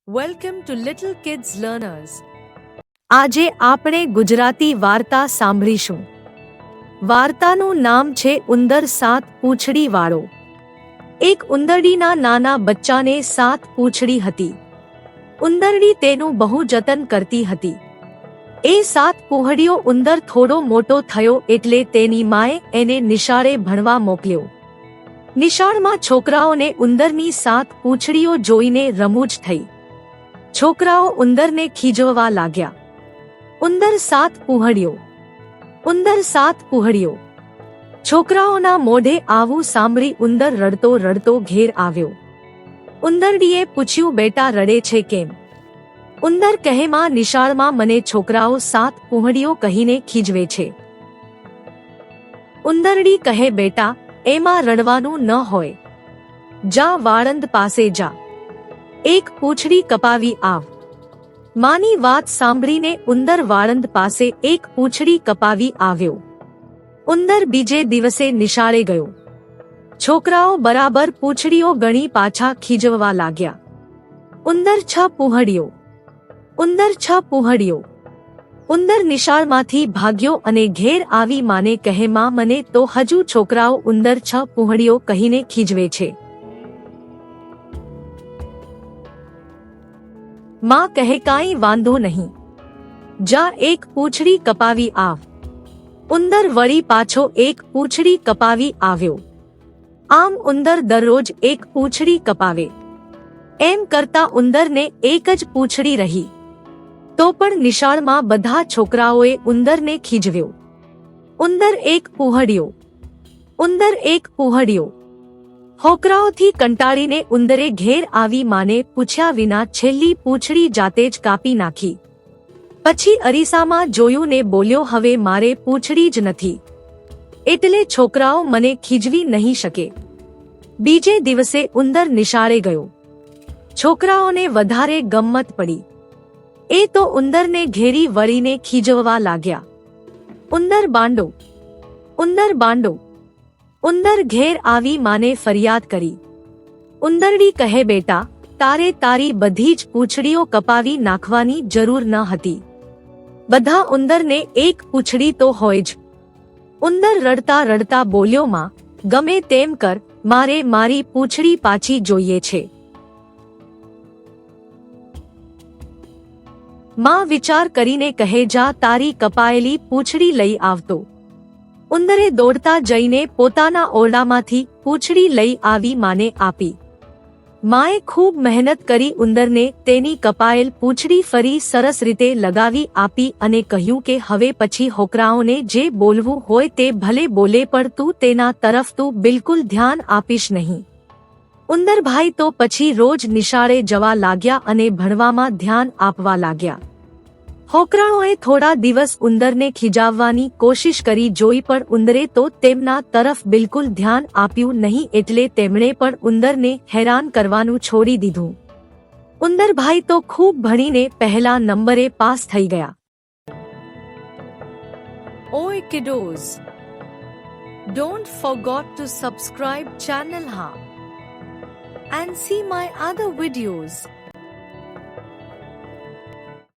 Welcome to little kids learners. આજે આપણે ગુજરાતી વાર્તા સાંભળીશું. વાર્તાનું નામ છે ઉંદર સાત પૂંછડી વાળો. એક ઉંદરડીના નાના બચ્ચાને સાત પૂંછડી હતી. ઉંદરડી તેનું બહુ જતન કરતી હતી. એ સાત પૂંછડીઓ ઉંદર થોડો મોટો થયો એટલે તેની માએ એને નિશાળે ભણવા મોકલ્યો. નિશાળમાં છોકરાઓને ઉંદરની સાત પૂંછડીઓ જોઈને રમૂજ થઈ. છોકરાઓ ઉંદરને ખીજવવા લાગ્યા. ઉંદર સાત પૂંછડીઓ, ઉંદર સાત પૂંછડીઓ. છોકરાઓના મોઢે આવું સાંભળી ઉંદર રડતો રડતો ઘેર આવ્યો. ઉંદરડીએ પૂછ્યું, બેટા રડે છે કેમ? ઉંદર કહે, માં, નિશાળમાં મને છોકરાઓ સાત પૂંછડીઓ કહીને ખીજવે છે. ઉંદરડી કહે, બેટા એમાં રડવાનું ન હોય. જા વાળંદ પાસે જા, એક પૂંછડી કપાવી આવ. માની વાત સાંભળીને ઉંદર વાળંદ પાસે એક પૂંછડી કપાવી આવ્યો. ઉંદર બીજે દિવસે નિશાળે ગયો. છોકરાઓ બરાબર પૂંછડીઓ ગણી પાછા ખીજવવા લાગ્યા. ઉંદર છ પૂંછડીઓ, ઉંદર છ પૂંછડીઓ. ઉંદર નિશાળમાંથી ભાગ્યો અને ઘેર આવી માને કહે, માં, મને તો હજુ છોકરાઓ ઉંદર છ પૂંછડીઓ કહીને ખીજવે છે. માં કહે, કાંઈ વાંધો નહીં, જા એક પૂંછડી કપાવી આવ. ઉંદર વળી પાછો એક પૂંછડી કપાવી આવ્યો. આમ ઉંદર દરરોજ એક પૂંછડી કપાવે. એમ કરતા ઉંદરને એક જ પૂંછડી રહી. તો પણ નિશાળમાં બધા છોકરાઓએ ઉંદરને ખીજવ્યો. ઉંદર એક પૂંછડીઓ, ઉંદર એક પૂંછડીઓ. છોકરાઓથી કંટાળીને ઉંદરે ઘેર આવી માને પૂછ્યા વિના છેલ્લી પૂંછડી જાતે જ કાપી નાખી. પછી અરીસામાં જોયું ને બોલ્યો, હવે મારે પૂંછડી જ નથી, એટલે છોકરાઓ મને ખીજવી નહીં શકે. બીજે દિવસે ઉંદર નિશાળે ગયો. છોકરાઓને વધારે ગમ્મત પડી. એ તો ઉંદરને ઘેરી વળીને ખીજવવા લાગ્યા. ઉંદર બાંડો, ઉંદર બાંડો. ઉંદર ઘેર આવી માને ફરિયાદ કરી. ઉંદરડી કહે, બેટા તારે તારી બધી જ પૂંછડીઓ કપાવી નાખવાની જરૂર ન હતી. બધા ઉંદરને એક પૂંછડી તો હોય જ. ઉંદર રડતા રડતા બોલ્યો, માં, ગમે તેમ કર, મારે મારી પૂંછડી પાછી જોઈએ છે. માં વિચાર કરીને કહે, જા તારી કપાયેલી પૂંછડી લઈ આવતો. ઉંદરે દોડતા જઈને પોતાના ઓરડામાંથી પૂંછડી લઈ આવી માને આપી. માએ ખૂબ મહેનત કરી ઉંદરને તેની કપાયેલ પૂંછડી ફરી સરસ રીતે લગાવી આપી અને કહ્યું કે હવે પછી છોકરાઓને જે બોલવું હોય તે ભલે બોલે, પણ તું તેના તરફ તું બિલકુલ ધ્યાન આપીશ નહીં. ઉંદરભાઈ તો પછી રોજ નિશાળે જવા લાગ્યા અને ભણવામાં ધ્યાન આપવા લાગ્યા. છોકરાઓએ થોડા દિવસ ઉંદરને ખીજાવવાની કોશિશ કરી જોઈ, પણ ઉંદરે તો તેમના તરફ બિલકુલ ધ્યાન આપ્યું નહીં, એટલે તેમણે પણ ઉંદરને હેરાન કરવાનું છોડી દીધું. ઉંદરભાઈ તો ખૂબ ભણીને પહેલા નંબરે પાસ થઈ ગયા. Oi kiddos, don't forget to subscribe channel and see my other videos.